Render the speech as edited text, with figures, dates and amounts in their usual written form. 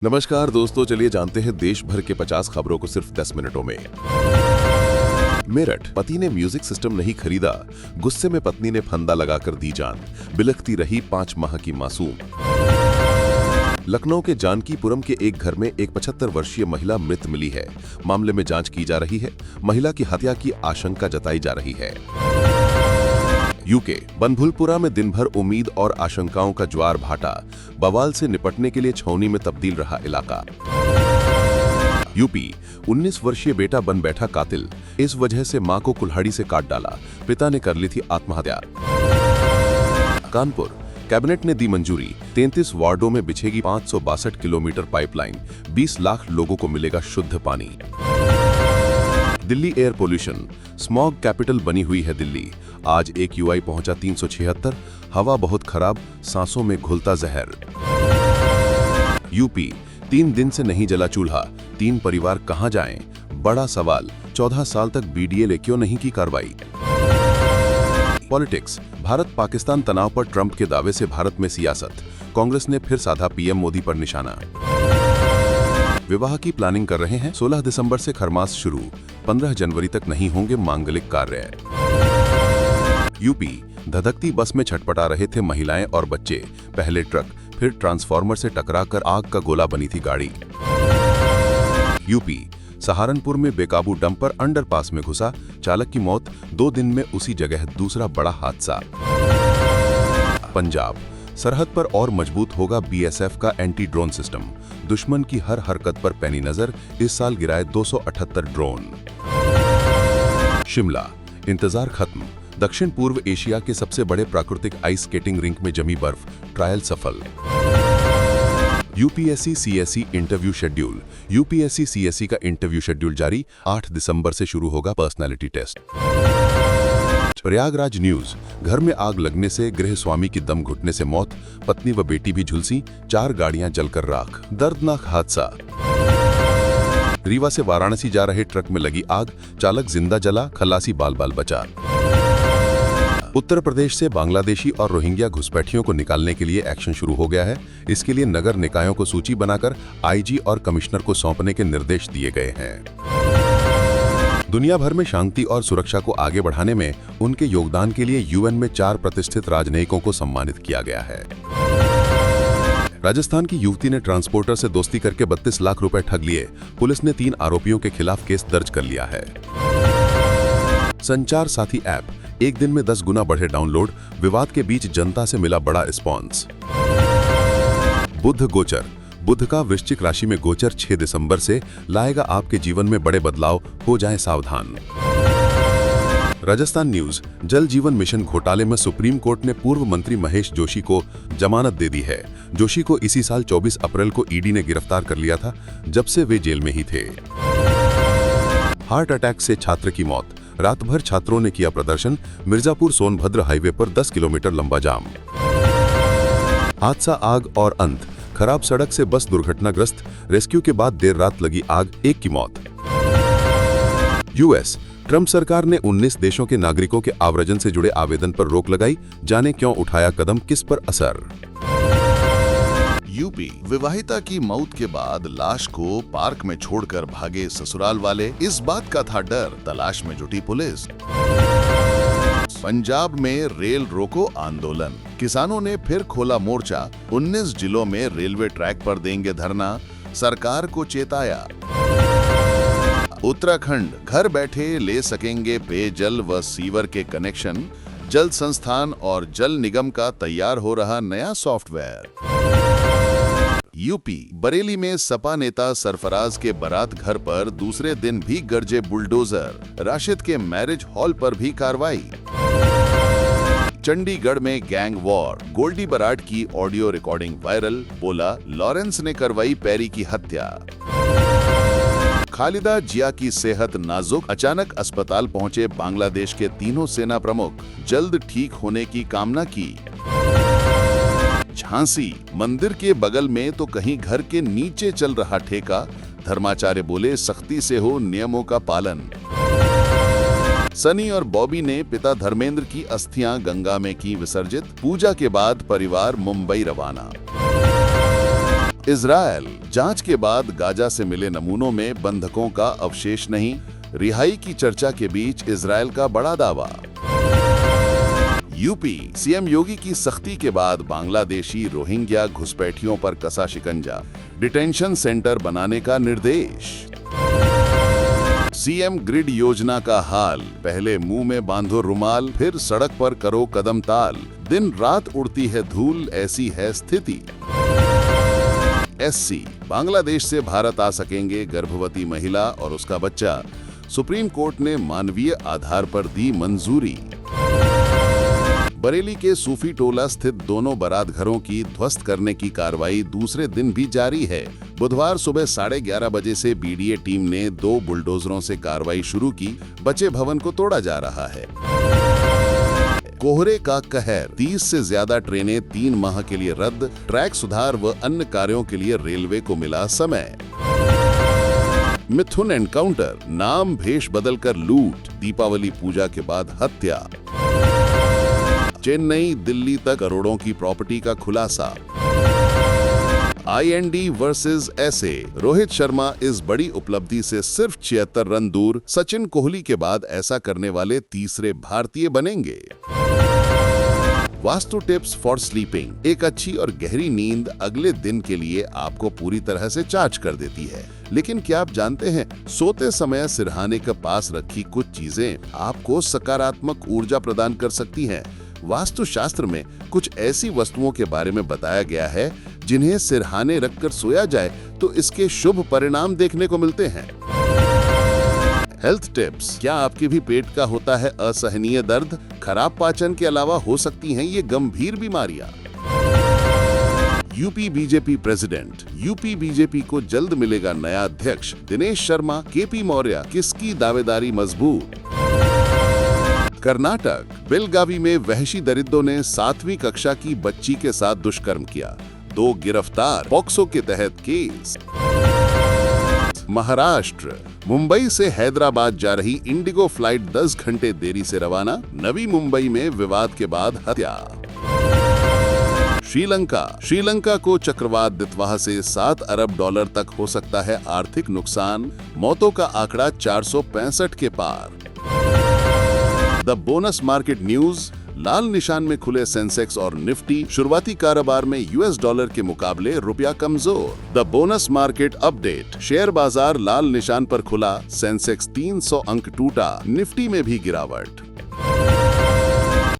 नमस्कार दोस्तों, चलिए जानते हैं देश भर के 50 खबरों को सिर्फ 10 मिनटों में। मेरठ, पति ने म्यूजिक सिस्टम नहीं खरीदा, गुस्से में पत्नी ने फंदा लगाकर दी जान, बिलखती रही 5 माह की मासूम। लखनऊ के जानकीपुरम के एक घर में एक 75 वर्षीय महिला मृत मिली है। मामले में जांच की जा रही है। महिला की हत्या की आशंका जताई जा रही है। यूके, बनभुलपुरा में दिन भर उम्मीद और आशंकाओं का ज्वार भाटा, बवाल से निपटने के लिए छावनी में तब्दील रहा इलाका। यूपी, 19 वर्षीय बेटा बन बैठा कातिल, इस वजह से मां को कुल्हाड़ी से काट डाला, पिता ने कर ली थी आत्महत्या। कानपुर, कैबिनेट ने दी मंजूरी, 33 वार्डों में बिछेगी 562 किलोमीटर पाइपलाइन, 20 लाख लोगों को मिलेगा शुद्ध पानी। Delhi air pollution, smog capital बनी हुई है दिल्ली। आज AQI पहुंचा 376, हवा बहुत खराब, सांसों में घुलता जहर। यूपी, 3 दिन से नहीं जला चूल्हा, 3 परिवार कहां जाएं? बड़ा सवाल, 14 साल तक BDA क्यों नहीं की कार्रवाई? पॉलिटिक्स, भारत पाकिस्तान तनाव पर ट्रंप के दावे से भारत में सियासत, कांग्रेस ने फिर साधा PM मोदी पर निशाना। विवाह की प्लानिंग कर रहे हैं, 16 दिसंबर से खरमास शुरू, 15 जनवरी तक नहीं होंगे मांगलिक कार्य। यूपी, धधकती बस में छटपटा रहे थे महिलाएं और बच्चे, पहले ट्रक फिर ट्रांसफार्मर से टकराकर आग का गोला बनी थी गाड़ी। यूपी, सहारनपुर में बेकाबू डंपर अंडरपास में घुसा, चालक की मौत, 2 दिन में उसी जगह दूसरा बड़ा हादसा। पंजाब, सरहद पर और मजबूत होगा BSF का एंटी ड्रोन सिस्टम, दुश्मन की हर हरकत पर पैनी नजर, इस साल गिराए 278 ड्रोन। शिमला, इंतजार खत्म, दक्षिण पूर्व एशिया के सबसे बड़े प्राकृतिक आइस स्केटिंग रिंक में जमी बर्फ, ट्रायल सफल। UPSC CSE interview schedule, UPSC CSE का इंटरव्यू शेड्यूल जारी, 8 दिसंबर से शुरू होगा पर्सनालिटी टेस्ट। प्रयागराज न्यूज, घर में आग लगने से गृह स्वामी की दम घुटने से मौत, पत्नी व बेटी भी झुलसी, 4 गाड़ियां जलकर राख, दर्दनाक हादसा। रीवा से वाराणसी जा रहे ट्रक में लगी आग, चालक जिंदा जला, खलासी बाल बाल बचा। उत्तर प्रदेश से बांग्लादेशी और रोहिंग्या घुसपैठियों को निकालने के लिए एक्शन शुरू हो गया है। इसके लिए नगर निकायों को सूची बनाकर IG और कमिश्नर को सौंपने के निर्देश दिए गए हैं। दुनिया भर में शांति और सुरक्षा को आगे बढ़ाने में उनके योगदान के लिए UN में 4 प्रतिष्ठित राजनयिकों को सम्मानित किया गया है। राजस्थान की युवती ने ट्रांसपोर्टर से दोस्ती करके 32 लाख रुपए ठग लिए, पुलिस ने 3 आरोपियों के खिलाफ केस दर्ज कर लिया है। संचार साथी ऐप, एक दिन में 10 गुना बढ़े डाउनलोड, विवाद के बीच जनता से मिला बड़ा रिस्पॉन्स। बुध गोचर, बुध का वृश्चिक राशि में गोचर 6 दिसंबर से लाएगा आपके जीवन में बड़े बदलाव, हो जाएं सावधान। राजस्थान न्यूज, जल जीवन मिशन घोटाले में सुप्रीम कोर्ट ने पूर्व मंत्री महेश जोशी को जमानत दे दी है। जोशी को इसी साल 24 अप्रैल को ED ने गिरफ्तार कर लिया था, जब से वे जेल में ही थे। हार्ट अटैक से छात्र की मौत, रात भर छात्रों ने किया प्रदर्शन, मिर्जापुर सोनभद्र हाईवे पर 10 किलोमीटर लंबा जाम। हादसा, आग और अंत, खराब सड़क से बस दुर्घटनाग्रस्त, रेस्क्यू के बाद देर रात लगी आग, 1 की मौत। US, ट्रंप सरकार ने 19 देशों के नागरिकों के आव्रजन से जुड़े आवेदन पर रोक लगाई, जाने क्यों उठाया कदम, किस पर असर। यूपी, विवाहिता की मौत के बाद लाश को पार्क में छोड़कर भागे ससुराल वाले, इस बात का था डर, तलाश में जुटी पुलिस। पंजाब में रेल रोको आंदोलन, किसानों ने फिर खोला मोर्चा, 19 जिलों में रेलवे ट्रैक पर देंगे धरना, सरकार को चेताया। उत्तराखंड, घर बैठे ले सकेंगे पेयजल व सीवर के कनेक्शन, जल संस्थान और जल निगम का तैयार हो रहा नया सॉफ्टवेयर। यूपी, बरेली में सपा नेता सरफराज के बारात घर पर दूसरे दिन भी गरजे बुलडोजर, राशिद के मैरिज हॉल पर भी कार्रवाई। चंडीगढ़ में गैंग वॉर, गोल्डी बराड की ऑडियो रिकॉर्डिंग वायरल, बोला लॉरेंस ने करवाई पैरी की हत्या। खालिदा जिया की सेहत नाजुक, अचानक अस्पताल पहुंचे बांग्लादेश के तीनों सेना प्रमुख, जल्द ठीक होने की कामना की। झांसी, मंदिर के बगल में तो कहीं घर के नीचे चल रहा ठेका, धर्माचार्य बोले सख्ती से हो नियमों का पालन। सनी और बॉबी ने पिता धर्मेंद्र की अस्थियां गंगा में की विसर्जित, पूजा के बाद परिवार मुंबई रवाना। इजरायल, जांच के बाद गाजा से मिले नमूनों में बंधकों का अवशेष नहीं, रिहाई की चर्चा के बीच इजरायल का बड़ा दावा। यूपी, सीएम योगी की सख्ती के बाद बांग्लादेशी रोहिंग्या घुसपैठियों पर कसा शिकंजा, डिटेंशन सेंटर बनाने का निर्देश। सीएम ग्रिड योजना का हाल, पहले मुंह में बांधो रुमाल, फिर सड़क पर करो कदम ताल, दिन रात उड़ती है धूल, ऐसी है स्थिति। एससी, बांग्लादेश से भारत आ सकेंगे गर्भवती महिला और उसका बच्चा, सुप्रीम कोर्ट ने मानवीय आधार पर दी मंजूरी। बरेली के सूफी टोला स्थित दोनों बारात घरों की ध्वस्त करने की कार्रवाई दूसरे दिन भी जारी है। बुधवार सुबह 11:30 बजे से बीडीए टीम ने 2 बुलडोजरों से कार्रवाई शुरू की, बचे भवन को तोड़ा जा रहा है। कोहरे का कहर, 30 से ज्यादा ट्रेनें 3 माह के लिए रद्द, ट्रैक सुधार व अन्य कार्यों के लिए रेलवे को मिला समय। मिथुन एनकाउंटर, नाम भेष बदलकर लूट, दीपावली पूजा के बाद हत्या। चेन्नई दिल्ली तक करोड़ों की प्रॉपर्टी का खुलासा। IND versus SA, Rohit Sharma इस बड़ी उपलब्धि से सिर्फ 76 रन दूर, सचिन कोहली के बाद ऐसा करने वाले तीसरे भारतीय बनेंगे। वास्तु टिप्स फॉर स्लीपिंग, एक अच्छी और गहरी नींद अगले दिन के लिए आपको पूरी तरह से चार्ज कर देती है। लेकिन क्या आप जानते हैं, सोते समय सिरहाने के पास रखी कुछ चीजें आपको सकारात्मक ऊर्जा प्रदान कर सकती हैं। वास्तुशास्त्र में कुछ ऐसी वस्तुओं के बारे में बताया गया है जिन्हें सिरहाने रखकर सोया जाए तो इसके शुभ परिणाम देखने को मिलते हैं। हेल्थ टिप्स, क्या आपके भी पेट का होता है असहनीय दर्द? खराब पाचन के अलावा हो सकती हैं ये गंभीर बीमारियां। UP BJP president, UP BJP को जल्द मिलेगा नया अध्यक्ष, दिनेश शर्मा, केपी मौर्य, किसकी दावेदारी मजबूत। कर्नाटक, बेलगावी में वहशी दरिद्रों ने 7वीं कक्षा की बच्ची के साथ दुष्कर्म किया, 2 गिरफ्तार, पॉक्सो के तहत केस। महाराष्ट्र, मुंबई से हैदराबाद जा रही इंडिगो फ्लाइट 10 घंटे देरी से रवाना, नवी मुंबई में विवाद के बाद हत्या। श्रीलंका को चक्रवात दितवाह से $7 अरब तक हो सकता है आर्थिक नुकसान, मौतों का आंकड़ा 465 के पार। द बोनस मार्केट न्यूज, लाल निशान में खुले सेंसेक्स और निफ्टी, शुरुआती कारोबार में यूएस डॉलर के मुकाबले रुपया कमजोर। The bonus market update, share बाजार लाल निशान पर खुला, सेंसेक्स 300 अंक टूटा, निफ्टी में भी गिरावट।